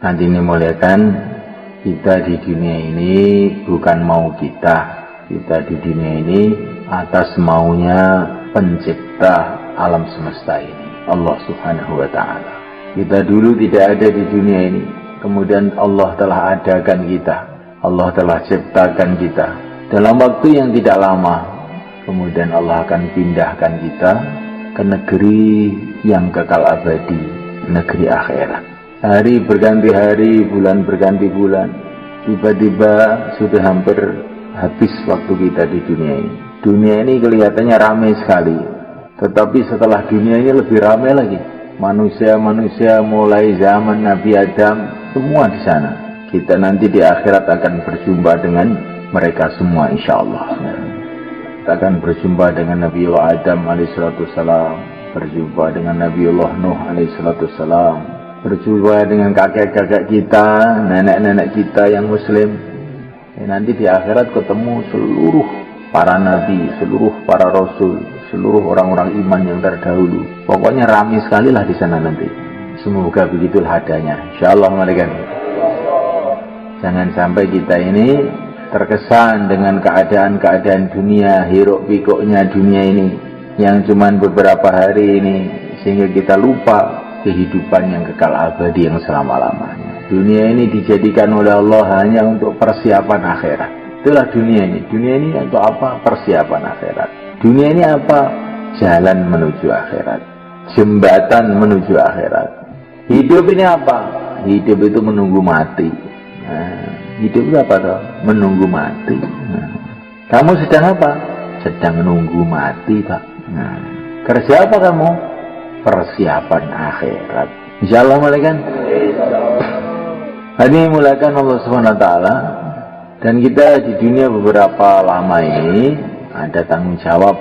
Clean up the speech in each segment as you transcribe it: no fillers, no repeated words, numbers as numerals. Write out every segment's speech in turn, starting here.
Hadirin muliakan, kita di dunia ini bukan mau kita di dunia ini atas maunya pencipta alam semesta ini, Allah Subhanahu wa ta'ala. Kita dulu tidak ada di dunia ini, kemudian Allah telah adakan kita, Allah telah ciptakan kita dalam waktu yang tidak lama. Kemudian Allah akan pindahkan kita ke negeri yang kekal abadi, negeri akhirat. Hari berganti hari, bulan berganti bulan, tiba-tiba sudah hampir habis waktu kita di dunia ini. Dunia ini kelihatannya ramai sekali, tetapi setelah dunia ini lebih ramai lagi. Manusia-manusia mulai zaman Nabi Adam, semua di sana. Kita nanti di akhirat akan berjumpa dengan mereka semua, insya Allah. Kita akan berjumpa dengan Nabiullah Adam alaihissalam, berjumpa dengan Nabiullah Nuh alaihissalam, berjumpa dengan kakek-kakek kita, nenek-nenek kita yang muslim. Nanti di akhirat ketemu seluruh para nabi, seluruh para rasul, seluruh orang-orang iman yang terdahulu. Pokoknya ramai sekali lah di sana nanti. Semoga begitulah adanya, insyaallah. Malaikat, jangan sampai kita ini terkesan dengan keadaan-keadaan dunia, hiruk pikuknya dunia ini yang cuman beberapa hari ini, sehingga kita lupa kehidupan yang kekal abadi yang selama-lamanya. Dunia ini dijadikan oleh Allah hanya untuk persiapan akhirat. Itulah dunia ini. Dunia ini untuk apa? Persiapan akhirat. Dunia ini apa? Jalan menuju akhirat, jembatan menuju akhirat. Hidup ini apa? Hidup itu menunggu mati. Hidup itu apa toh? Menunggu mati. Kamu sedang apa? Sedang menunggu mati, Pak. Kerja apa kamu? Persiapan akhirat. Insyaallah, malaikat. Hadirin mulakan Allah Subhanahu wa ta'ala. Dan kita di dunia beberapa lama ini ada tanggung jawab.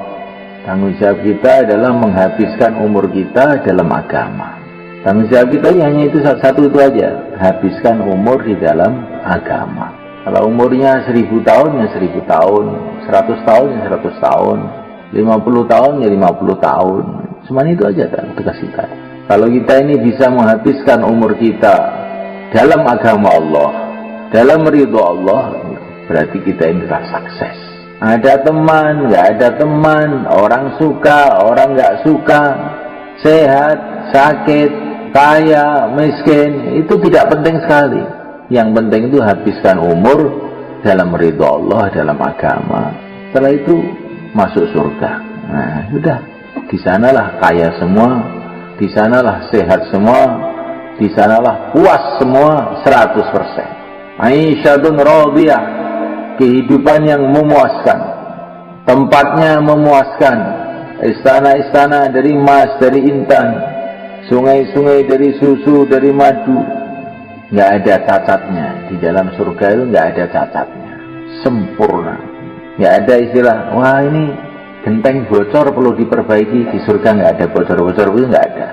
Tanggung jawab kita adalah menghabiskan umur kita dalam agama. Tanggung jawab kita hanya itu satu itu aja, habiskan umur di dalam agama. Kalau umurnya 1000 tahun ya 1000 tahun, 100 tahun ya 100 tahun, 50 tahun ya 50 tahun. Cuma itu aja tugas kita. Kalau kita ini bisa menghabiskan umur kita dalam agama Allah, dalam ridho Allah, berarti kita ini telah sukses. Ada teman, nggak ada teman, orang suka, orang nggak suka, sehat, sakit, kaya, miskin, itu tidak penting sekali. Yang penting itu habiskan umur dalam ridho Allah, dalam agama. Setelah itu masuk surga. Nah, sudah. Di sanalah kaya semua, di sanalah sehat semua, di sanalah puas semua 100%. Aisyatun radiyah, kehidupan yang memuaskan, tempatnya memuaskan, istana-istana dari emas, dari intan, sungai-sungai dari susu, dari madu. Nggak ada cacatnya. Di dalam surga itu nggak ada cacatnya, sempurna. Nggak ada istilah, wah ini genteng bocor perlu diperbaiki. Di surga nggak ada bocor-bocor, itu nggak ada.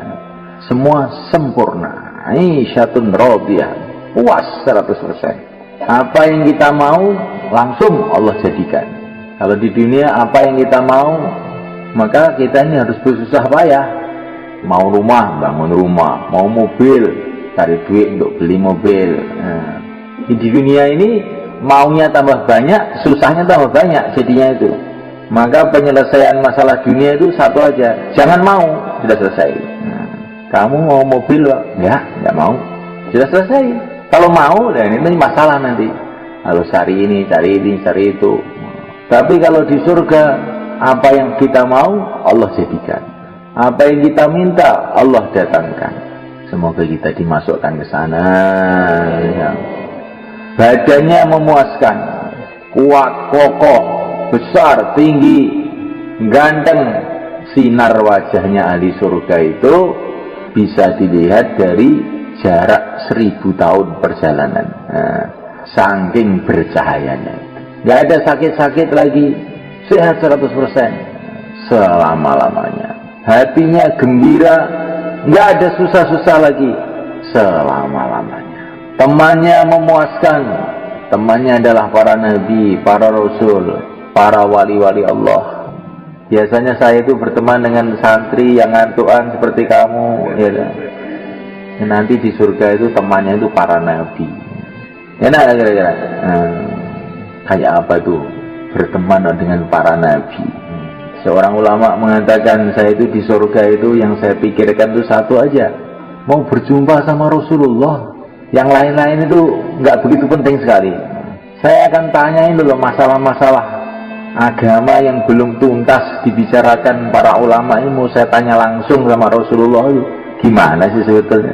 Semua sempurna. Aisyatun radiyah, puas 100%. Apa yang kita mau langsung Allah jadikan. Kalau di dunia apa yang kita mau, maka kita ini harus bersusah payah. Mau rumah, bangun rumah. Mau mobil, cari duit untuk beli mobil. Di dunia ini maunya tambah banyak, susahnya tambah banyak jadinya itu. Maka penyelesaian masalah dunia itu satu aja, jangan mau, sudah selesai. Kamu mau mobil, ya, nggak mau, sudah selesai. Kalau mau, dan ini masalah nanti. Kalau cari ini, cari itu. Tapi kalau di surga, apa yang kita mau, Allah jadikan. Apa yang kita minta, Allah datangkan. Semoga kita dimasukkan ke sana. Ya. Badannya memuaskan, kuat, kokoh, besar, tinggi, ganteng. Sinar wajahnya ahli surga itu bisa dilihat dari jarak 1000 tahun perjalanan. Saking bercahayanya. Nggak ada sakit-sakit lagi, sehat 100% selama-lamanya. Hatinya gembira, nggak ada susah-susah lagi selama-lamanya. Temannya memuaskan. Temannya adalah para nabi, para rasul, para wali-wali Allah. Biasanya saya itu berteman dengan santri yang ngantukan seperti kamu, ya. nanti di surga itu temannya itu para nabi. Enak kira-kira? Kayak apa tuh berteman dengan para nabi? Seorang ulama mengatakan, saya itu di surga itu yang saya pikirkan itu satu aja, mau berjumpa sama Rasulullah. Yang lain-lain itu nggak begitu penting sekali. Saya akan tanyain dulu masalah-masalah agama yang belum tuntas dibicarakan para ulama ini, mau saya tanya langsung sama Rasulullah itu gimana sih sebetulnya.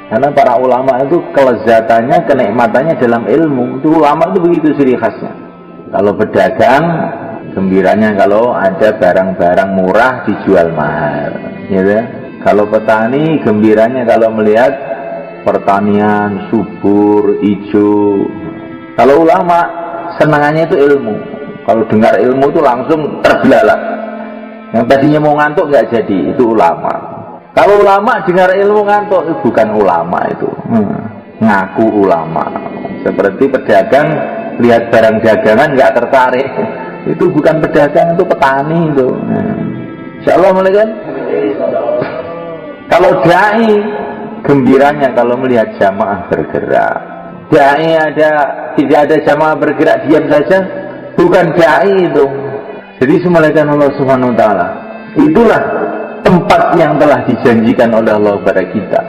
Karena para ulama itu kelezatannya, kenikmatannya dalam ilmu. Itu ulama itu begitu ciri khasnya. Kalau pedagang, gembiranya kalau ada barang-barang murah dijual mahal, gitu ya. Kalau petani, gembiranya kalau melihat pertanian subur, hijau. Kalau ulama, senangannya itu ilmu. Kalau dengar ilmu itu langsung terbelalak. Yang tadinya mau ngantuk nggak jadi, itu ulama. Kalau ulama dengar ilmu ngantuk, itu bukan ulama itu, ngaku ulama. Seperti pedagang lihat barang dagangan nggak tertarik, itu bukan pedagang, itu petani itu. Insyaallah mulai kan. Kalau dai, gembiranya kalau melihat jamaah bergerak. Dai tidak ada jamaah bergerak diam saja, bukan dai itu. Jadi semulaikan Allah Subhanahu wa taala. Itulah tempat yang telah dijanjikan oleh Allah kepada kita.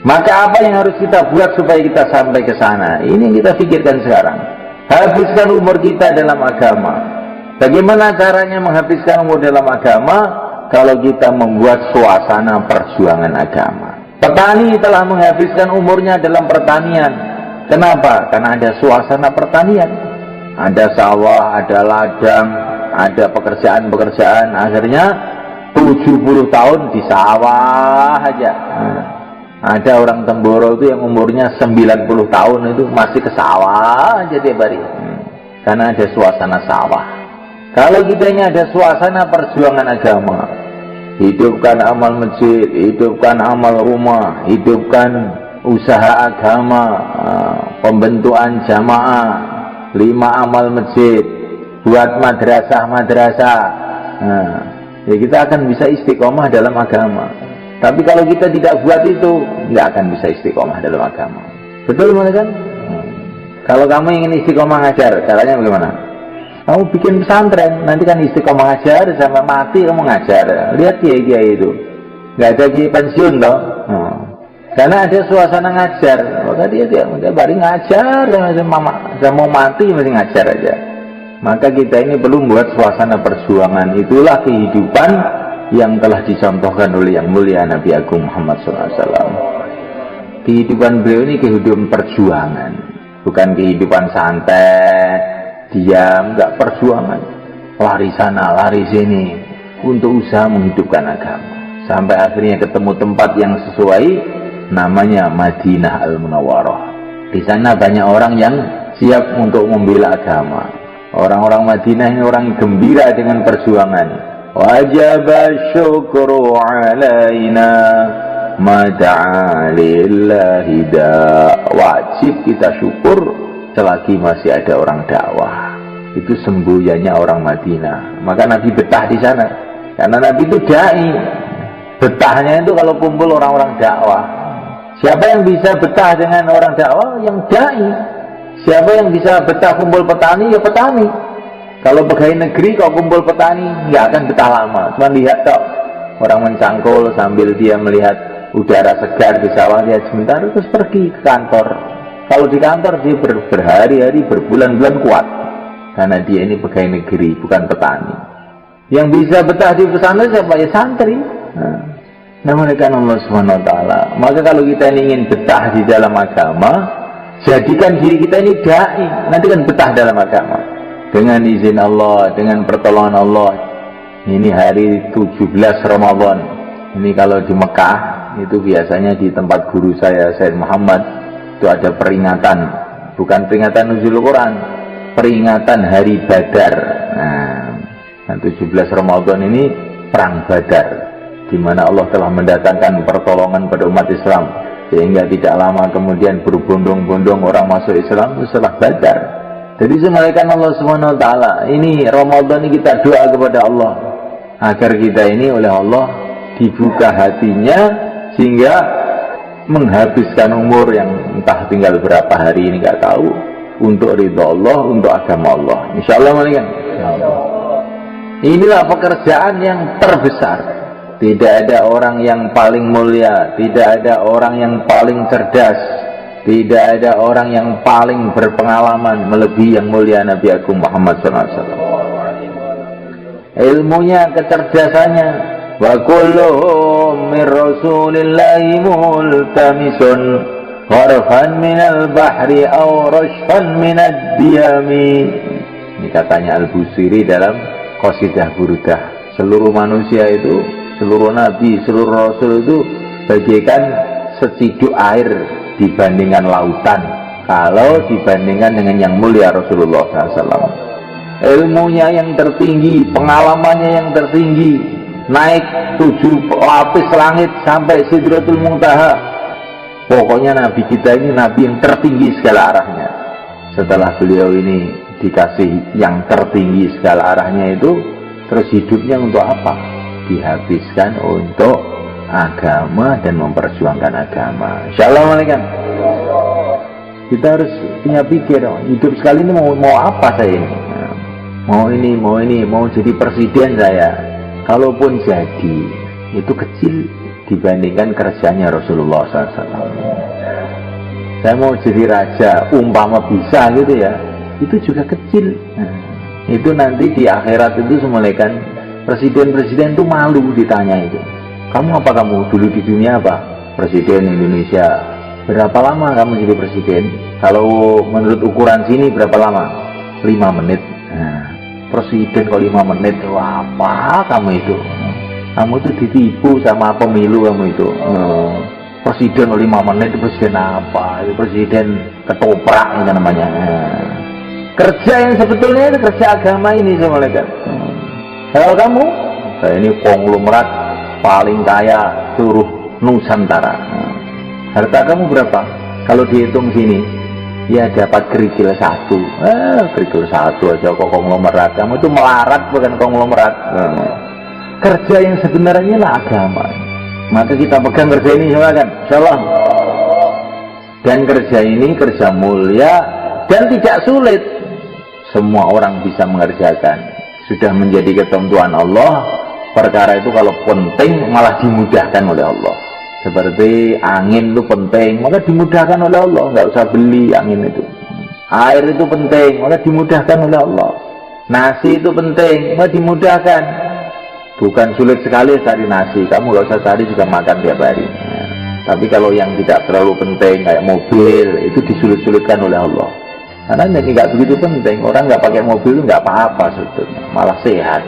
Maka apa yang harus kita buat supaya kita sampai ke sana? Ini yang kita pikirkan sekarang. Habiskan umur kita dalam agama. Bagaimana caranya menghabiskan umur dalam agama? Kalau kita membuat suasana perjuangan agama. Petani telah menghabiskan umurnya dalam pertanian. Kenapa? Karena ada suasana pertanian. Ada sawah, ada ladang, ada pekerjaan-pekerjaan. Akhirnya 70 tahun di sawah aja. Ada orang Temboro itu yang umurnya 90 tahun itu masih ke sawah aja tiap hari. Karena ada suasana sawah. Kalau kita ini ada suasana perjuangan agama, hidupkan amal masjid, hidupkan amal rumah, hidupkan usaha agama, pembentukan jamaah, 5 amal masjid, buat madrasah-madrasah. Ya kita akan bisa istiqomah dalam agama. Tapi kalau kita tidak buat itu, nggak akan bisa istiqomah dalam agama. Betul kan? Kalau kamu ingin istiqomah ngajar, caranya bagaimana? Kamu bikin pesantren, nanti kan istiqomah ngajar sampai mati kamu ngajar. Lihat kiai-kiai itu, nggak ada kiai pensiun loh. Karena ada suasana ngajar. Maka dia baru ngajar, saya mau mati masih ngajar aja. Maka kita ini perlu membuat suasana perjuangan. Itulah kehidupan yang telah dicontohkan oleh yang mulia Nabi Agung Muhammad SAW. Kehidupan beliau ini kehidupan perjuangan, bukan kehidupan santai, diam, enggak, perjuangan. Lari sana, lari sini untuk usaha menghidupkan agama. Sampai akhirnya ketemu tempat yang sesuai, namanya Madinah Al-Munawwarah. Di sana banyak orang yang siap untuk membela agama. Orang-orang Madinah ini orang gembira dengan perjuangan. Wajib syukru alaina ma da'a lillahi da. Wajib kita syukur selagi masih ada orang dakwah. Itu semboyannya orang Madinah. Maka Nabi betah di sana. Karena Nabi itu dai. Betahnya itu kalau kumpul orang-orang dakwah. Siapa yang bisa betah dengan orang dakwah? Yang dai. Siapa yang bisa betah kumpul petani? Ya petani. Kalau pegawai negeri kalau kumpul petani nggak akan betah lama. Cuma lihat tok orang mencangkul sambil dia melihat udara segar di sawah, dia sebentar terus pergi ke kantor. Kalau di kantor dia berhari-hari, berbulan-bulan kuat. Karena dia ini pegawai negeri, bukan petani. Yang bisa betah di pesantren siapa? Ya santri. Namanya kan Allah Subhanahu wa taala. Maka kalau kita ingin betah di dalam agama, jadikan diri kita ini dai, nanti kan betah dalam agama. Dengan izin Allah, dengan pertolongan Allah. Ini hari 17 Ramadan. Ini kalau di Mekah, itu biasanya di tempat guru saya, Said Muhammad, itu ada peringatan. Bukan peringatan nuzul Quran, peringatan hari Badar. Nah, 17 Ramadan ini perang Badar, di mana Allah telah mendatangkan pertolongan pada umat Islam. Sehingga tidak lama kemudian berbondong-bondong orang masuk Islam itu setelah Badar. Jadi semalakan Allah Subhanahu wa taala, ini Ramadan ini kita doa kepada Allah agar kita ini oleh Allah dibuka hatinya sehingga menghabiskan umur yang entah tinggal berapa hari ini nggak tahu, untuk ridha Allah, untuk agama Allah. Insya Allah, inilah pekerjaan yang terbesar. Tidak ada orang yang paling mulia, tidak ada orang yang paling cerdas, tidak ada orang yang paling berpengalaman melebihi yang mulia Nabi Agung Muhammad SAW. Ilmunya, kecerdasannya, wa kulluhum min rasulillahi multamisun gharfan minal bahri aw rashfan minad diyami. Ini katanya Al-Busiri dalam Qasidah Burdah. Seluruh manusia itu, seluruh nabi, seluruh rasul itu bagaikan seciduk air dibandingkan lautan, kalau dibandingkan dengan yang mulia Rasulullah SAW. Ilmunya yang tertinggi, pengalamannya yang tertinggi, naik 7 lapis langit sampai Sidratul Muntaha. Pokoknya nabi kita ini nabi yang tertinggi segala arahnya. Setelah beliau ini dikasih yang tertinggi segala arahnya itu, terus hidupnya untuk apa? Dihabiskan untuk agama dan memperjuangkan agama. Insyaallah, malaikat. Kita harus punya pikir, hidup sekali ini mau apa saya ini? Mau jadi presiden saya. Kalaupun jadi, itu kecil dibandingkan kerjanya Rasulullah SAW. Saya mau jadi raja, umpama bisa gitu ya, itu juga kecil. Itu nanti di akhirat itu semulaikan presiden-presiden itu malu ditanya itu. Kamu apa, kamu dulu di dunia apa? Presiden Indonesia. Berapa lama kamu jadi presiden? Kalau menurut ukuran sini berapa lama? 5 menit. Nah, presiden kok 5 menit? Wah, apa kamu itu? Kamu itu ditipu sama pemilu kamu itu. Presiden 5 menit, presiden apa? Itu presiden ketoprak itu namanya. Kerja yang sebetulnya itu kerja agama ini semulaikan. Kalau kamu, saya ini konglomerat paling kaya seluruh Nusantara. Harta kamu berapa? Kalau dihitung sini, ya dapat kerikil 1. Kerikil 1 aja kok konglomerat. Kamu itu melarat bukan konglomerat. Kerja yang sebenarnya lah agama. Maka kita pegang kerja ini, silakan. Insyaallah. Dan kerja ini kerja mulia dan tidak sulit. Semua orang bisa mengerjakan. Sudah menjadi ketentuan Allah. Perkara itu kalau penting malah dimudahkan oleh Allah. Seperti angin itu penting, maka dimudahkan oleh Allah. Nggak usah beli angin itu. Air itu penting, maka dimudahkan oleh Allah. Nasi itu penting, maka dimudahkan. Bukan sulit sekali cari nasi. Kamu nggak usah cari juga makan tiap hari. Tapi kalau yang tidak terlalu penting kayak mobil, itu disulit-sulitkan oleh Allah. Karena jadi nggak begitu penting. Orang nggak pakai mobil itu nggak apa-apa sebetulnya, malah sehat.